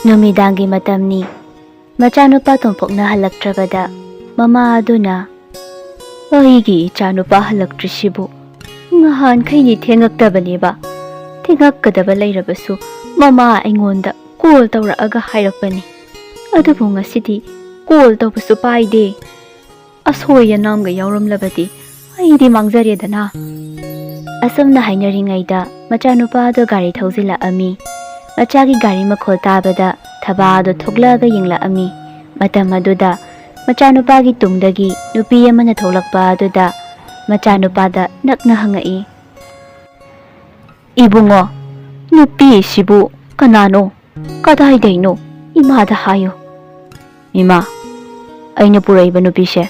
ꯅꯨꯃꯤꯗꯥꯡꯒꯤ ꯃꯇꯝꯅꯤ. ꯃꯆꯥꯅꯨꯄꯥ ꯇꯣꯝꯄꯣꯛꯅ ꯍꯜꯂꯛꯇ꯭ꯔꯕꯗ ꯃꯃꯥ ꯑꯗꯨꯅ "ꯑꯩꯒꯤ ꯏꯆꯥꯅꯨꯄꯥ ꯍꯜꯂꯛꯇ꯭ꯔꯤꯁꯤꯕꯨ ꯅꯍꯥꯟꯈꯩꯗꯤ ꯊꯦꯡꯉꯛꯇꯕꯅꯦꯕ. ꯊꯦꯡꯉꯛꯀꯗꯕ ꯂꯩꯔꯕꯁꯨ ꯃꯃꯥ ꯑꯩꯉꯣꯟꯗ ꯀꯣꯜ ꯇꯧꯔꯛꯑꯒ ꯍꯥꯏꯔꯛꯄꯅꯤ. ꯑꯗꯨꯕꯨ ꯉꯁꯤꯗꯤ ꯀꯣꯜ ꯇꯧꯕꯁꯨ ꯄꯥꯏꯗꯦ. ꯑꯁꯣꯏ ꯑꯅꯥꯝꯒ ꯌꯥꯎꯔꯝꯂꯕꯗꯤ ꯑꯩꯗꯤ ꯃꯥꯡꯖꯔꯦꯗꯅ." ꯑꯁꯨꯝꯅ ꯍꯥꯏꯅꯔꯤꯉꯩꯗ ꯃꯆꯥꯅꯨꯄꯥ ꯑꯗꯨ ꯒꯥꯔꯤ ꯊꯧꯖꯤꯜꯂꯛꯑꯝꯃꯤ. ꯃꯆꯥꯒꯤ ꯒꯥꯔꯤ ꯃꯈꯣꯜ ꯇꯥꯕꯗ ꯊꯕꯥ ꯑꯗꯨ ꯊꯣꯛꯂꯛꯑꯒ ꯌꯦꯡꯂꯛꯑꯝꯃꯤ. ꯃꯇꯝ ꯑꯗꯨꯗ ꯃꯆꯥꯅꯨꯄꯥꯒꯤ ꯇꯨꯡꯗꯒꯤ ꯅꯨꯄꯤ ꯑꯃꯅ ꯊꯣꯛꯂꯛꯄ ꯑꯗꯨꯗ ꯃꯆꯥꯅꯨꯄꯥꯗ ꯅꯛꯅ ꯍꯪꯉꯛꯏ, "ꯏꯕꯨꯡꯉꯣ, ꯅꯨꯄꯤꯁꯤꯕꯨ ꯀꯅꯥꯅꯣ? ꯀꯗꯥꯏꯗꯩꯅꯣ? ꯏꯃꯥꯗ ꯍꯥꯏꯌꯨ." "ꯏꯃꯥ, ꯑꯩꯅ ꯄꯨꯔꯛꯏꯕ ꯅꯨꯄꯤꯁꯦ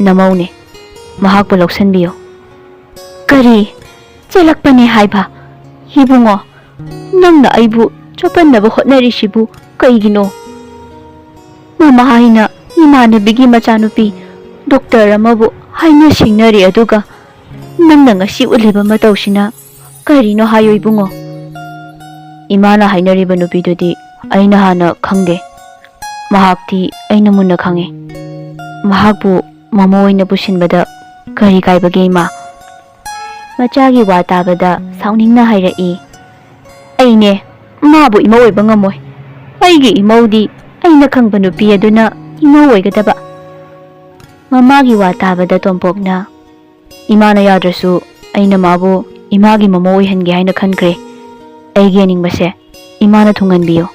ꯅꯃꯧꯅꯦ. ꯃꯍꯥꯛꯄꯨ ꯂꯧꯁꯟꯕꯤꯌꯨ." "ꯀꯔꯤ? ꯆꯦꯜꯂꯛꯄꯅꯦ ꯍꯥꯏꯕ? ꯏꯕꯨꯡꯉꯣ, ꯅꯪꯅ ꯑꯩꯕꯨ ꯆꯣꯞꯄꯟꯅꯕ ꯍꯣꯠꯅꯔꯤꯁꯤꯕꯨ ꯀꯩꯒꯤꯅꯣ? ꯃꯃꯥ ꯑꯩꯅ ꯏꯃꯥꯟꯅꯕꯤꯒꯤ ꯃꯆꯥꯅꯨꯄꯤ ꯗꯣꯛꯇꯔ ꯑꯃꯕꯨ ꯍꯥꯏꯅ ꯁꯤꯡꯅꯔꯦ, ꯑꯗꯨꯒ ꯅꯪꯅ ꯉꯁꯤ ꯎꯠꯂꯤꯕ ꯃꯇꯧꯁꯤꯅ ꯀꯔꯤꯅꯣ ꯍꯥꯏꯌꯨ ꯏꯕꯨꯡꯉꯣ." "ꯏꯃꯥꯅ ꯍꯥꯏꯅꯔꯤꯕ ꯅꯨꯄꯤꯗꯨꯗꯤ ꯑꯩꯅ ꯍꯥꯟꯅ ꯈꯪꯗꯦ. ꯃꯍꯥꯛꯇꯤ ꯑꯩꯅ ꯃꯨꯟꯅ ꯈꯪꯉꯤ. ꯃꯍꯥꯛꯄꯨ ꯃꯃꯧ ꯑꯣꯏꯅ ꯄꯨꯁꯤꯟꯕꯗ ꯀꯔꯤ ꯀꯥꯏꯕꯒꯦ ꯏꯃꯥ?" ꯃꯆꯥꯒꯤ ꯋꯥ ꯇꯥꯕꯗ ꯁꯥꯎꯅꯤꯡꯅ ꯍꯥꯏꯔꯛꯏ, "ꯑꯩꯅꯦ ꯃꯥꯕꯨ ꯏꯃꯧ ꯑꯣꯏꯕ ꯉꯝꯃꯣꯏ. ꯑꯩꯒꯤ ꯏꯃꯧꯗꯤ ꯑꯩꯅ ꯈꯪꯕ ꯅꯨꯄꯤ ꯑꯗꯨꯅ ꯏꯃꯧ ꯑꯣꯏꯒꯗꯕ." ꯃꯃꯥꯒꯤ ꯋꯥ ꯇꯥꯕꯗ ꯇꯣꯝꯄꯣꯛꯅ, "ꯏꯃꯥꯅ ꯌꯥꯗ꯭ꯔꯁꯨ ꯑꯩꯅ ꯃꯥꯕꯨ ꯏꯃꯥꯒꯤ ꯃꯃꯧ ꯑꯣꯏꯍꯟꯒꯦ ꯍꯥꯏꯅ ꯈꯟꯈ꯭ꯔꯦ. ꯑꯩꯒꯤ ꯑꯅꯤꯡꯕꯁꯦ ꯏꯃꯥꯅ ꯊꯨꯡꯍꯟꯕꯤꯌꯨ."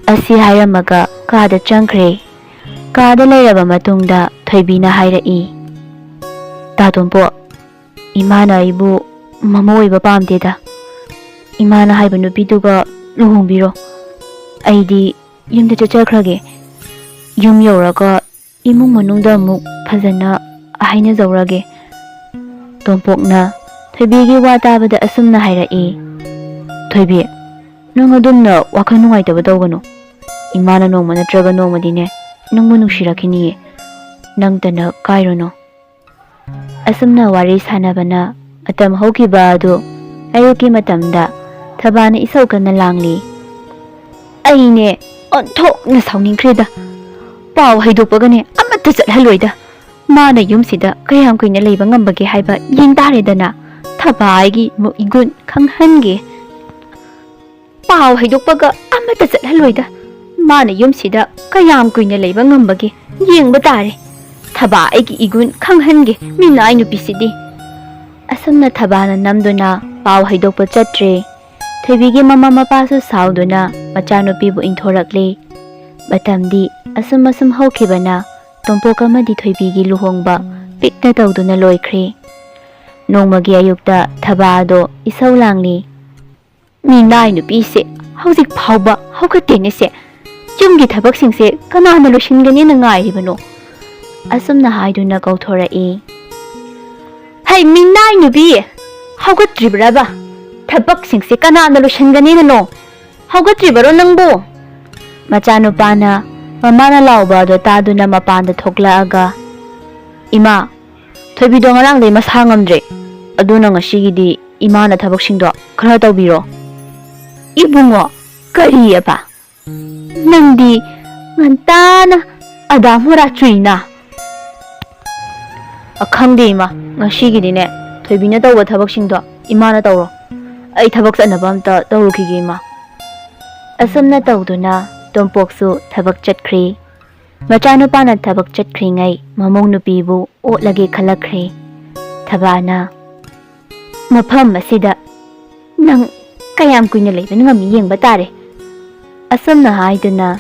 ꯑꯁꯤ ꯍꯥꯏꯔꯝꯃꯒ ꯀꯥꯗ ꯆꯪꯈ꯭ꯔꯦ. ꯀꯥꯗ ꯂꯩꯔꯕ ꯃꯇꯨꯡꯗ ꯊꯣꯏꯕꯤꯅ ꯍꯥꯏꯔꯛꯏ, "ꯇꯥ ꯇꯣꯝꯄꯣꯛ, ꯏꯃꯥꯅ ꯑꯩꯕꯨ ꯃꯃꯧ ꯑꯣꯏꯕ ꯄꯥꯝꯗꯦꯗ. ꯏꯃꯥꯅ ꯍꯥꯏꯕ ꯅꯨꯄꯤꯗꯨꯒ ꯂꯨꯍꯣꯡꯕꯤꯔꯣ. ꯑꯩꯗꯤ ꯌꯨꯝꯗ ꯆꯠꯆꯈ꯭ꯔꯒꯦ. ꯌꯨꯝ ꯌꯧꯔꯒ ꯏꯃꯨꯡ ꯃꯅꯨꯡꯗ ꯑꯃꯨꯛ ꯐꯖꯅ ꯍꯥꯏꯅꯖꯧꯔꯒꯦ." ꯇꯣꯝꯄꯣꯛꯅ ꯊꯣꯏꯕꯤꯒꯤ ꯋꯥ ꯇꯥꯕꯗ ꯑꯁꯨꯝꯅ ꯍꯥꯏꯔꯛꯏ, "ꯊꯣꯏꯕꯤ, ꯅꯪ ꯑꯗꯨꯝꯅ ꯋꯥꯈꯜ ꯅꯨꯡꯉꯥꯏꯇꯕ ꯇꯧꯒꯅꯨ. ꯏꯃꯥꯅ ꯅꯣꯡꯃ ꯅꯠꯇ꯭ꯔꯒ ꯅꯣꯡꯃꯗꯤꯅꯦ ꯅꯪꯕꯨ ꯅꯨꯡꯁꯤꯔꯛꯈꯤꯅꯤꯌꯦ. ꯅꯪꯇꯅ ꯀꯥꯏꯔꯨꯅꯨ." ꯑꯁꯨꯝꯅ ꯋꯥꯔꯤ ꯁꯥꯟꯅꯕꯅ ꯃꯇꯝ ꯍꯧꯈꯤꯕ ꯑꯗꯨ ꯑꯌꯨꯛꯀꯤ ꯃꯇꯝꯗ ꯊꯕꯥꯅ ꯏꯁꯧ ꯀꯟꯅ ꯂꯥꯡꯂꯤ. "ꯑꯩꯅꯦ ꯑꯣꯟꯊꯣꯛꯅ ꯁꯥꯎꯅꯤꯡꯈ꯭ꯔꯦꯗ. ꯄꯥꯎ ꯍꯩꯗꯣꯛꯄꯒꯅꯦ ꯑꯃꯠꯇ ꯆꯠꯍꯜꯂꯣꯏꯗ. ꯃꯥꯅ ꯌꯨꯝꯁꯤꯗ ꯀꯌꯥꯝ ꯀꯨꯏꯅ ꯂꯩꯕ ꯉꯝꯕꯒꯦ ꯍꯥꯏꯕ ꯌꯦꯡ ꯇꯥꯔꯦꯗꯅ. ꯊꯕꯥ ꯑꯩꯒꯤ ꯃꯨꯛ ꯏꯒꯨꯟ ꯈꯪꯍꯟꯒꯦ. ꯄꯥꯎ ꯍꯩꯗꯣꯛꯄꯒ ꯑꯃꯠꯇ ꯆꯠꯍꯜꯂꯣꯏꯗ. ꯃꯥꯅ ꯌꯨꯝꯁꯤꯗ ꯀꯌꯥꯝ ꯀꯨꯏꯅ ꯂꯩꯕ ꯉꯝꯕꯒꯦ ꯌꯦꯡꯕ ꯇꯥꯔꯦ. ꯊꯕꯥ ꯑꯩꯒꯤ ꯏꯒꯨꯟ ꯈꯪꯍꯟꯒꯦ ꯃꯤꯅꯥꯏ ꯅꯨꯄꯤꯁꯤꯗꯤ." ꯑꯁꯨꯝꯅ ꯊꯕꯥꯅ ꯅꯝꯗꯨꯅ ꯄꯥꯎ ꯍꯩꯗꯣꯛꯄ ꯆꯠꯇ꯭ꯔꯦ. ꯊꯣꯏꯕꯤꯒꯤ ꯃꯃꯥ ꯃꯄꯥꯁꯨ ꯁꯥꯎꯗꯨꯅ ꯃꯆꯥꯅꯨꯄꯤꯕꯨ ꯏꯟꯊꯣꯔꯛꯂꯦ. ꯃꯇꯝꯗꯤ ꯑꯁꯨꯝ ꯍꯧꯈꯤꯕꯅ ꯇꯣꯝꯄꯣꯛ ꯑꯃꯗꯤ ꯊꯣꯏꯕꯤꯒꯤ ꯂꯨꯍꯣꯡꯕ ꯄꯤꯛꯅ ꯇꯧꯗꯨꯅ ꯂꯣꯏꯈ꯭ꯔꯦ. ꯅꯣꯡꯃꯒꯤ ꯑꯌꯨꯛꯇ ꯊꯕꯥ ꯑꯗꯣ ꯏꯁꯧ ꯂꯥꯡꯂꯤ, "ꯃꯤꯅꯥꯏ ꯅꯨꯄꯤꯁꯦ ꯍꯧꯖꯤꯛ ꯐꯥꯎꯕ ꯍꯧꯒꯠꯇꯦꯅꯦꯁꯦ. ꯌꯨꯝꯒꯤ ꯊꯕꯛꯁꯤꯡꯁꯦ ꯀꯅꯥꯅ ꯂꯣꯏꯁꯤꯟꯒꯅꯦꯅ ꯉꯥꯏꯔꯤꯕꯅꯣ?" ꯑꯁꯨꯝꯅ ꯍꯥꯏꯗꯨꯅ ꯀꯧꯊꯣꯔꯛꯏ. "ꯍꯩ ꯃꯤꯅꯥꯏ ꯅꯨꯄꯤ, ꯍꯧꯒꯠꯇ꯭ꯔꯤꯕ꯭ꯔꯕ? ꯊꯕꯛꯁꯤꯡꯁꯦ ꯀꯅꯥꯅ ꯂꯣꯏꯁꯤꯟꯒꯅꯤꯅꯣ? ꯍꯧꯒꯠꯇ꯭ꯔꯤꯕꯔꯣ ꯅꯪꯕꯨ?" ꯃꯆꯥꯅꯨꯄꯥꯅ ꯃꯃꯥꯅ ꯂꯥꯎꯕ ꯑꯗꯨ ꯇꯥꯗꯨꯅ ꯃꯄꯥꯟꯗ ꯊꯣꯛꯂꯛꯑꯒ, "ꯏꯃꯥ, ꯊꯣꯏꯕꯤꯗꯣ ꯉꯔꯥꯡꯗꯩ ꯃꯁꯥ ꯉꯝꯗ꯭ꯔꯦ. ꯑꯗꯨꯅ ꯉꯁꯤꯒꯤꯗꯤ ꯏꯃꯥꯅ ꯊꯕꯛꯁꯤꯡꯗꯣ ꯈꯔ ꯇꯧꯕꯤꯔꯣ." "ꯏꯕꯨꯡꯉꯣ, ꯀꯔꯤꯑꯕ? ꯅꯪꯗꯤ ꯉꯟꯇꯥꯅ ꯑꯗꯥ ꯃꯣꯔꯥ ꯆꯨꯏꯅ." "ꯈꯪꯗꯦ ꯏꯃꯥ, ꯉꯁꯤꯒꯤꯗꯤꯅꯦ ꯊꯣꯏꯕꯤꯅ ꯇꯧꯕ ꯊꯕꯛꯁꯤꯡꯗꯣ ꯏꯃꯥꯅ ꯇꯧꯔꯣ. ꯑꯩ ꯊꯕꯛ ꯆꯠꯅꯕ ꯑꯝꯇ ꯇꯧꯔꯨꯈꯤꯒꯦ ꯏꯃꯥ." ꯑꯁꯨꯝꯅ ꯇꯧꯗꯨꯅ ꯇꯣꯝꯄꯣꯛꯁꯨ ꯊꯕꯛ ꯆꯠꯈ꯭ꯔꯦ. ꯃꯆꯥꯅꯨꯄꯥꯅ ꯊꯕꯛ ꯆꯠꯈ꯭ꯔꯤꯉꯩ ꯃꯃꯧ ꯅꯨꯄꯤꯕꯨ ꯑꯣꯠꯂꯒꯦ ꯈꯜꯂꯛꯈ꯭ꯔꯦ. ꯊꯕꯥꯅ, "ꯃꯐꯝ ꯑꯁꯤꯗ ꯅꯪ ꯀꯌꯥꯝ ꯀꯨꯏꯅ ꯂꯩꯕ ꯉꯝꯃꯤ ꯌꯦꯡꯕ ꯇꯥꯔꯦ." ꯑꯁꯨꯝꯅ ꯍꯥꯏꯗꯨꯅ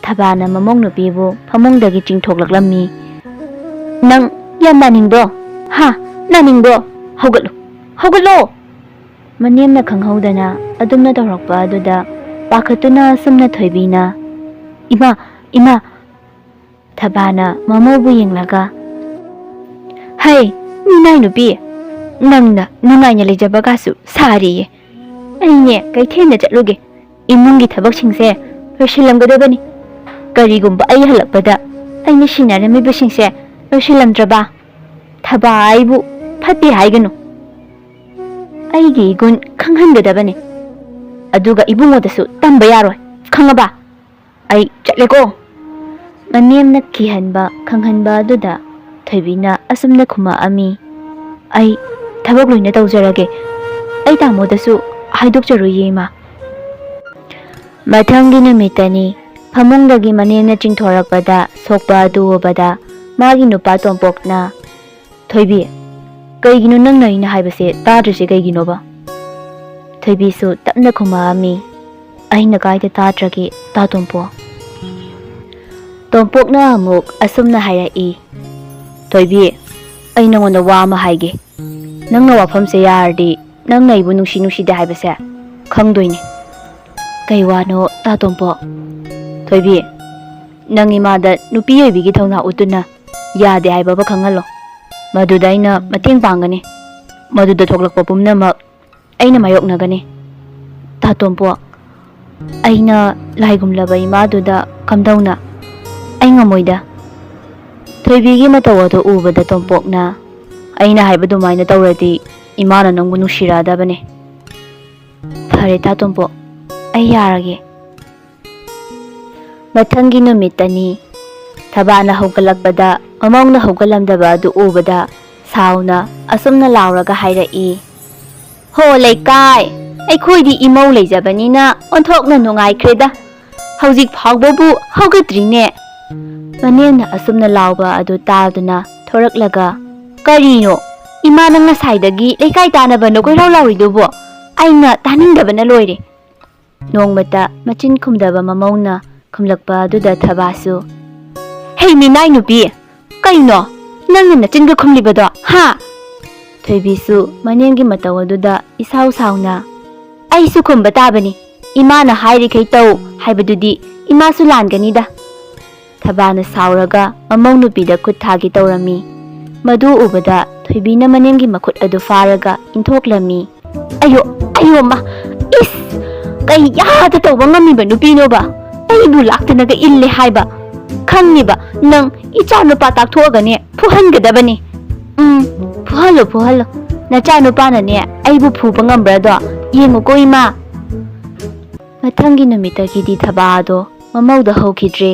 ꯊꯕꯥꯅ ꯃꯃꯧ ꯅꯨꯄꯤꯕꯨ ꯐꯃꯨꯡꯗꯒꯤ ꯆꯤꯡꯊꯣꯛꯂꯛꯂꯝꯃꯤ. "ꯅꯪ ꯌꯥꯝ ꯅꯥꯅꯤꯡꯕ꯭ꯔꯣ? ꯅꯥꯅꯤꯡꯕ꯭ꯔꯣ? ꯍꯧꯒꯠꯂꯨ, ꯍꯧꯒꯠꯂꯣ!" ꯃꯅꯦꯝꯅ ꯈꯪꯍꯧꯗꯅ ꯑꯗꯨꯝꯅ ꯇꯧꯔꯛꯄ ꯑꯗꯨꯗ ꯄꯥꯈꯠꯇꯨꯅ ꯑꯁꯨꯝꯅ ꯊꯣꯏꯕꯤꯅ, "ꯏꯃꯥ, ꯏꯃꯥ." ꯊꯕꯥꯅ ꯃꯃꯧꯕꯨ ꯌꯦꯡꯂꯒ, "ꯍꯩ ꯃꯤꯅꯥꯏ ꯅꯨꯄꯤ, ꯅꯪꯅ ꯅꯨꯡꯉꯥꯏꯅ ꯂꯩꯖꯕꯒꯁꯨ ꯁꯥꯔꯤꯌꯦ. ꯑꯩꯅꯦ ꯀꯩꯊꯦꯜꯗ ꯆꯠꯂꯨꯒꯦ. ꯏꯃꯨꯡꯒꯤ ꯊꯕꯛꯁꯤꯡꯁꯦ ꯂꯣꯏꯁꯤꯜꯂꯝꯒꯗꯕꯅꯤ. ꯀꯔꯤꯒꯨꯝꯕ ꯑꯩ ꯍꯜꯂꯛꯄꯗ ꯑꯩꯅ ꯁꯤꯟꯅꯔꯝꯃꯤꯕꯁꯤꯡꯁꯦ ꯂꯣꯏꯁꯤꯜꯂꯝꯗ꯭ꯔꯕ? ꯊꯕꯥ ꯑꯩꯕꯨ ꯐꯠꯇꯦ ꯍꯥꯏꯒꯅꯨ. ꯑꯩꯒꯤ ꯏꯒꯨꯟ ꯈꯪꯍꯟꯒꯗꯕꯅꯤ. ꯑꯗꯨꯒ ꯏꯕꯨꯡꯉꯣꯗꯁꯨ ꯇꯝꯕ ꯌꯥꯔꯣꯏ. ꯈꯪꯉꯕ ꯑꯩ ꯆꯠꯂꯦꯀꯣ ꯃꯅꯦꯝꯅ ꯀꯤꯍꯟꯕ ꯈꯪꯍꯟꯕ ꯑꯗꯨꯗ ꯊꯣꯏꯕꯤꯅ ꯑꯁꯨꯝꯅ ꯈꯨꯝꯃꯛꯑꯝꯃꯤ ꯑꯩ ꯊꯕꯛ ꯂꯣꯏꯅ ꯇꯧꯖꯔꯒꯦ ꯑꯩ ꯇꯥꯃꯣꯗꯁꯨ ꯍꯥꯏꯗꯣꯛꯆꯔꯣꯏꯌꯦ ꯏꯃꯥ ꯃꯊꯪꯒꯤ ꯅꯨꯃꯤꯠꯇꯅꯤ ꯐꯃꯨꯡꯗꯒꯤ ꯃꯅꯦꯝꯅ ꯆꯤꯡꯊꯣꯔꯛꯄꯗ ꯁꯣꯛꯄ ꯑꯗꯨ ꯎꯕꯗ ꯃꯥꯒꯤ ꯅꯨꯄꯥ ꯇꯣꯝꯄꯣꯛꯅ ꯊꯣꯏꯕꯤ ꯀꯩꯒꯤꯅꯣ ꯅꯪꯅ ꯑꯩꯅ ꯍꯥꯏꯕꯁꯦ ꯇꯥꯗ꯭ꯔꯤꯁꯦ ꯀꯩꯒꯤꯅꯣꯕ ꯊꯣꯏꯕꯤꯁꯨ ꯇꯞꯅ ꯈꯨꯝꯃꯛꯑꯝꯃꯤ ꯑꯩꯅ ꯀꯥꯏꯗ ꯇꯥꯗ꯭ꯔꯒꯦ ꯇꯥ ꯇꯣꯝꯄꯣꯛ ꯇꯣꯝꯄꯣꯛꯅ ꯑꯃꯨꯛ ꯑꯁꯨꯝꯅ ꯍꯥꯏꯔꯛꯏ ꯊꯣꯏꯕꯤ ꯑꯩ ꯅꯉꯣꯟꯗ ꯋꯥ ꯑꯃ ꯍꯥꯏꯒꯦ ꯅꯪꯅ ꯋꯥꯐꯝꯁꯦ ꯌꯥꯔꯗꯤ ꯅꯪꯅ ꯑꯩꯕꯨ ꯅꯨꯡꯁꯤꯗꯦ ꯍꯥꯏꯕꯁꯦ ꯈꯪꯗꯣꯏꯅꯦ ꯀꯩ ꯋꯥꯅꯣ ꯇꯥ ꯇꯣꯝꯄꯣꯛ ꯊꯣꯏꯕꯤ ꯅꯪ ꯏꯃꯥꯗ ꯅꯨꯄꯤ ꯑꯣꯏꯕꯤꯒꯤ ꯊꯧꯅꯥ ꯎꯠꯇꯨꯅ ꯌꯥꯗꯦ ꯍꯥꯏꯕꯕ ꯈꯪꯍꯜꯂꯣ ꯃꯗꯨꯗ ꯑꯩꯅ ꯃꯇꯦꯡ ꯄꯥꯡꯒꯅꯤ ꯃꯗꯨꯗ ꯊꯣꯛꯂꯛꯄ ꯄꯨꯝꯅꯃꯛ ꯑꯩꯅ ꯃꯥꯌꯣꯛꯅꯒꯅꯤ ꯇꯥ ꯇꯣꯝꯄꯣꯛ ꯑꯩꯅ ꯂꯥꯏꯒꯨꯝꯂꯕ ꯏꯃꯥꯗꯨꯗ ꯀꯝꯗꯧꯅ ꯑꯩ ꯉꯝꯃꯣꯏꯗ ꯊꯣꯏꯕꯤꯒꯤ ꯃꯇꯧ ꯑꯗꯨ ꯎꯕꯗ ꯇꯣꯝꯄꯣꯛꯅ ꯑꯩꯅ ꯍꯥꯏꯕ ꯑꯗꯨꯃꯥꯏꯅ ꯇꯧꯔꯗꯤ ꯏꯃꯥꯅ ꯅꯪꯕꯨ ꯅꯨꯡꯁꯤꯔꯛꯑꯗꯕꯅꯦ ꯐꯔꯦ ꯇꯥ ꯇꯣꯝꯄꯣꯛ ꯑꯩ ꯌꯥꯔꯒꯦ ꯃꯊꯪꯒꯤ ꯅꯨꯃꯤꯠꯇꯅꯤ ꯊꯕꯥꯅ ꯍꯧꯒꯠꯂꯛꯄꯗ ꯃꯃꯧꯅ ꯍꯧꯒꯠꯂꯝꯗꯕ ꯑꯗꯨ ꯎꯕꯗ ꯁꯥꯎꯅ ꯑꯁꯨꯝꯅ ꯂꯥꯎꯔꯒ ꯍꯥꯏꯔꯛꯏ ꯍꯣ ꯂꯩꯀꯥꯏ ꯑꯩꯈꯣꯏꯗꯤ ꯏꯃꯧ ꯂꯩꯖꯕꯅꯤꯅ ꯑꯣꯟꯊꯣꯛꯅ ꯅꯨꯡꯉꯥꯏꯈ꯭ꯔꯦꯗ ꯍꯧꯖꯤꯛ ꯐꯥꯎꯕꯕꯨ ꯍꯧꯒꯠꯇ꯭ꯔꯤꯅꯦ ꯃꯅꯦꯝꯅ ꯑꯁꯨꯝꯅ ꯂꯥꯎꯕ ꯑꯗꯨ ꯇꯥꯗꯨꯅ ꯊꯣꯔꯛꯂꯒ ꯀꯔꯤꯅꯣ ꯏꯃꯥ ꯅꯪ ꯉꯁꯥꯏꯗꯒꯤ ꯂꯩꯀꯥꯏ ꯇꯥꯅꯕꯅ ꯀꯣꯏꯔꯥꯎ ꯂꯥꯎꯔꯤꯗꯨꯕꯣ ꯑꯩꯅ ꯇꯥꯅꯤꯡꯗꯕꯅ ꯂꯣꯏꯔꯦ ꯅꯣꯡꯃꯇ ꯃꯆꯤꯟ ꯈꯨꯝꯗꯕ ꯃꯃꯧꯅ ꯈꯨꯝꯂꯛꯄ ꯑꯗꯨꯗ ꯊꯕꯥꯁꯨ ꯍꯦ ꯃꯤꯅꯥꯏ ꯅꯨꯄꯤ ꯀꯩꯅꯣ ꯅꯪꯅ ꯅꯆꯤꯟꯒ ꯈꯨꯝꯂꯤꯕꯗꯣ ꯍꯥ ꯊꯣꯏꯕꯤꯁꯨ ꯃꯅꯦꯝꯒꯤ ꯃꯇꯧ ꯑꯗꯨꯗ ꯏꯁꯥꯎ ꯁꯥꯎꯅ ꯑꯩꯁꯨ ꯈꯨꯝꯕ ꯇꯥꯕꯅꯤ ꯏꯃꯥꯅ ꯍꯥꯏꯔꯤꯈꯩ ꯇꯧ ꯍꯥꯏꯕꯗꯨꯗꯤ ꯏꯃꯥꯁꯨ ꯂꯥꯟꯒꯅꯤꯗ ꯊꯕꯥꯅ ꯁꯥꯎꯔꯒ ꯃꯃꯧ ꯅꯨꯄꯤꯗ ꯈꯨꯠ ꯊꯥꯒꯦ ꯇꯧꯔꯝꯃꯤ ꯃꯗꯨ ꯎꯕꯗ ꯊꯣꯏꯕꯤꯅ ꯃꯅꯦꯝꯒꯤ ꯃꯈꯨꯠ ꯑꯗꯨ ꯐꯥꯔꯒ ꯏꯟꯊꯣꯛꯂꯝꯃꯤ ꯑꯌꯣ ꯑꯌꯣ ꯃꯥ ꯏꯁ ꯀꯩ ꯌꯥꯗ ꯇꯧꯕ ꯉꯝꯃꯤꯕ ꯅꯨꯄꯤꯅꯣꯕ ꯑꯩꯕꯨ ꯂꯥꯛꯇꯅꯒ ꯏꯜꯂꯦ ꯍꯥꯏꯕ ꯈꯪꯉꯤꯕ ꯅꯪ ꯏꯆꯥ ꯅꯨꯄꯥ ꯇꯥꯛꯊꯣꯛꯑꯒꯅꯦ ꯐꯨꯍꯟꯒꯗꯕꯅꯤ ꯐꯨꯍꯜꯂꯣ ꯅꯆꯥ ꯅꯨꯄꯥꯅꯅꯦ ꯑꯩꯕꯨ ꯐꯨꯕ ꯉꯝꯕ꯭ꯔꯗꯣ ꯌꯦꯡꯉꯨꯀꯣ ꯏꯃꯥ ꯃꯊꯪꯒꯤ ꯅꯨꯃꯤꯠꯇꯒꯤꯗꯤ ꯊꯕꯥ ꯑꯗꯣ ꯃꯃꯧꯗ ꯍꯧꯈꯤꯗ꯭ꯔꯦ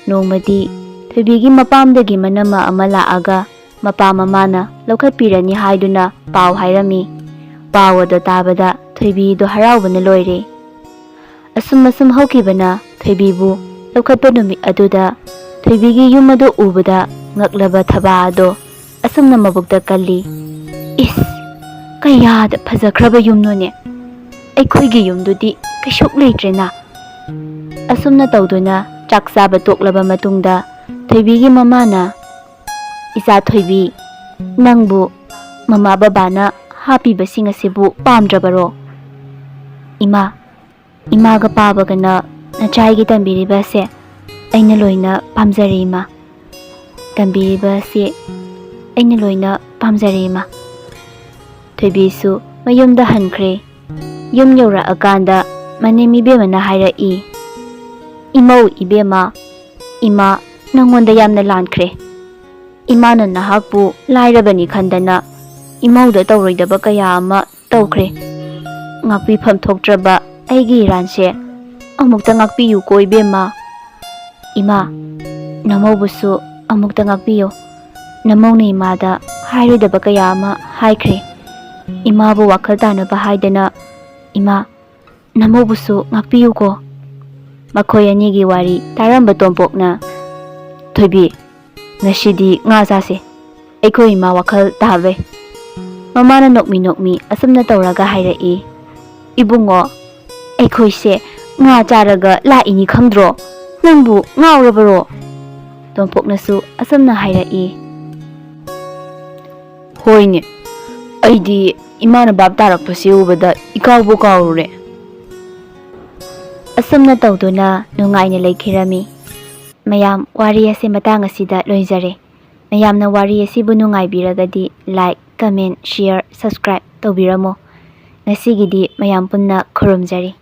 ꯅꯣꯡꯃꯗꯤ ꯊꯣꯏꯕꯤꯒꯤ ꯃꯄꯥꯝꯗꯒꯤ ꯃꯅꯝꯃ ꯑꯃ ꯂꯥꯛꯑꯒ ꯃꯄꯥ ꯃꯃꯥꯅ ꯂꯧꯈꯠꯄꯤꯔꯅꯤ ꯍꯥꯏꯗꯨꯅ ꯄꯥꯎ ꯍꯥꯏꯔꯝꯃꯤ ꯄꯥꯎ ꯑꯗꯨ ꯇꯥꯕꯗ ꯊꯣꯏꯕꯤꯗꯣ ꯍꯔꯥꯎꯕꯅ ꯂꯣꯏꯔꯦ ꯑꯁꯨꯝ ꯍꯧꯈꯤꯕꯅ ꯊꯣꯏꯕꯤꯕꯨ ꯂꯧꯈꯠꯄ ꯅꯨꯃꯤꯠ ꯑꯗꯨꯗ ꯊꯣꯏꯕꯤꯒꯤ ꯌꯨꯝ ꯑꯗꯨ ꯎꯕꯗ ꯉꯛꯂꯕ ꯊꯕꯥ ꯑꯗꯣ ꯑꯁꯨꯝꯅ ꯃꯕꯨꯛꯇ ꯀꯜꯂꯤ ꯏꯁ ꯀꯌꯥꯗ ꯐꯖꯈ꯭ꯔꯕ ꯌꯨꯝꯅꯣꯅꯦ ꯑꯩꯈꯣꯏꯒꯤ ꯌꯨꯝꯗꯨꯗꯤ ꯀꯩꯁꯨꯛ ꯂꯩꯇ꯭ꯔꯦꯅ ꯑꯁꯨꯝꯅ ꯇꯧꯗꯨꯅ ꯆꯥꯛ ꯆꯥꯕ ꯇꯣꯛꯂꯕ ꯃꯇꯨꯡꯗ ꯊꯣꯏꯕꯤꯒꯤ ꯃꯃꯥꯅ ꯏꯆꯥ ꯊꯣꯏꯕꯤ ꯅꯪꯕꯨ ꯃꯃꯥ ꯕꯕꯥꯅ ꯍꯥꯞꯄꯤꯕꯁꯤꯡ ꯑꯁꯤꯕꯨ ꯄꯥꯝꯗ꯭ꯔꯕꯔꯣ ꯏꯃꯥꯒ ꯄꯥꯕꯒꯅ ꯅꯆꯥꯏꯒꯤ ꯇꯝꯕꯤꯔꯤꯕꯁꯦ ꯑꯩꯅ ꯂꯣꯏꯅ ꯄꯥꯝꯖꯔꯦ ꯏꯃꯥ ꯇꯝꯕꯤꯔꯤꯕ ꯑꯁꯤ ꯑꯩꯅ ꯂꯣꯏꯅ ꯄꯥꯝꯖꯔꯦ ꯏꯃꯥ ꯊꯣꯏꯕꯤꯁꯨ ꯃꯌꯨꯝꯗ ꯍꯟꯈ꯭ꯔꯦ ꯌꯨꯝ ꯌꯧꯔꯛꯑꯀꯥꯟꯗ ꯃꯅꯦꯝ ꯏꯕꯦꯝꯃꯅ ꯍꯥꯏꯔꯛꯏ ꯏꯃꯧ ꯏꯕꯦꯝꯃ ꯏꯃꯥ ꯅꯪꯉꯣꯟꯗ ꯌꯥꯝꯅ ꯂꯥꯟꯈ꯭ꯔꯦ ꯏꯃꯥꯅ ꯅꯍꯥꯛꯄꯨ ꯂꯥꯏꯔꯕꯅꯤ ꯈꯟꯗꯅ ꯏꯃꯧꯗ ꯇꯧꯔꯣꯏꯗꯕ ꯀꯌꯥ ꯑꯃ ꯇꯧꯈ꯭ರೆ ꯉꯥꯛꯄꯤꯐꯝ ꯊꯣꯛꯇ꯭ꯔꯕ ꯑꯩꯒꯤ ꯏꯔꯥꯟꯁꯦ ꯑꯃꯨꯛꯇ ꯉꯥꯛꯄꯤꯌꯨꯀꯣ ꯏꯕꯦꯝꯃ ꯏꯃꯥ ꯅꯃꯧꯕꯨꯁꯨ ꯑꯃꯨꯛꯇ ꯉꯥꯛꯄꯤꯌꯨ ꯅꯃꯧꯅ ꯏꯃꯥꯗ ꯍꯥꯏꯔꯣꯏꯗꯕ ꯀꯌా ꯑꯃ ꯍꯥꯏꯈ꯭ꯔꯦ ꯏꯃꯥꯕꯨ ꯋꯥꯈꯜ ꯇꯥꯅꯕ ꯍꯥꯏꯗꯅ ꯏꯃꯥ ꯅꯃꯧꯕꯨꯁꯨ ꯉꯥꯛꯄꯤꯌꯨꯀꯣ ꯃꯈꯣꯏ ꯑꯅꯤꯒꯤ ꯋꯥꯔꯤ ꯇꯥꯔꯝꯕ ꯇꯣꯝꯄꯣꯛꯅ ꯊꯣꯏꯕꯤ ꯉꯁꯤꯗꯤ ꯉꯥ ꯆꯥꯁꯦ ꯑꯩꯈꯣꯏ ꯏꯃꯥ ꯋꯥꯈꯜ ꯇꯥꯕꯩ ꯃꯃꯥꯅ ꯅꯣꯛꯃꯤ ꯑꯁꯨꯝꯅ ꯇꯧꯔꯒ ꯍꯥꯏꯔꯛꯏ ꯏꯕꯨꯡꯉꯣ ꯑꯩꯈꯣꯏꯁꯦ ꯉꯥ ꯆꯥꯔꯒ ꯂꯥꯛꯏꯅꯤ ꯈꯪꯗ꯭ꯔో ꯅꯪꯕꯨ ꯉꯥꯎꯔꯕꯔꯣ ꯇꯣꯝꯄꯣꯛꯅꯁꯨ ꯑꯁꯨꯝꯅ ꯍꯥꯏꯔꯛꯏ ꯍꯣꯏꯅꯦ ꯑꯩꯗꯤ ꯏꯃꯥꯅ ꯚꯥꯞ ꯇꯥꯔꯛꯄꯁꯤ ꯎꯕꯗ ꯏꯀꯥꯎꯕꯨ ꯀꯥꯎꯔꯨꯔꯦ ꯑꯁꯨꯝꯅ ꯇꯧꯗꯨꯅ ꯅꯨꯡꯉꯥꯏꯅ ꯂꯩꯈꯤꯔꯝꯃꯤ ꯃꯌꯥꯝ ꯋꯥꯔꯤ ꯑꯁꯤ ꯃꯇꯥꯡ ꯑꯁꯤꯗ ꯂꯣꯏꯖꯔꯦ ꯃꯌꯥꯝꯅ ꯋꯥꯔꯤ ꯑꯁꯤꯕꯨ ꯅꯨꯡꯉꯥꯏꯕꯤꯔꯒꯗꯤ ꯂꯥꯏꯛ ꯀꯃꯦꯟ ꯁꯤꯌꯔ ꯁꯕꯁꯀ꯭ꯔꯥꯏꯕ ꯇꯧꯕꯤꯔꯝꯃꯣ ꯉꯁꯤꯒꯤꯗꯤ ꯃꯌꯥꯝ ꯄꯨꯟꯅ ꯈꯨꯔꯨꯝꯖꯔꯤ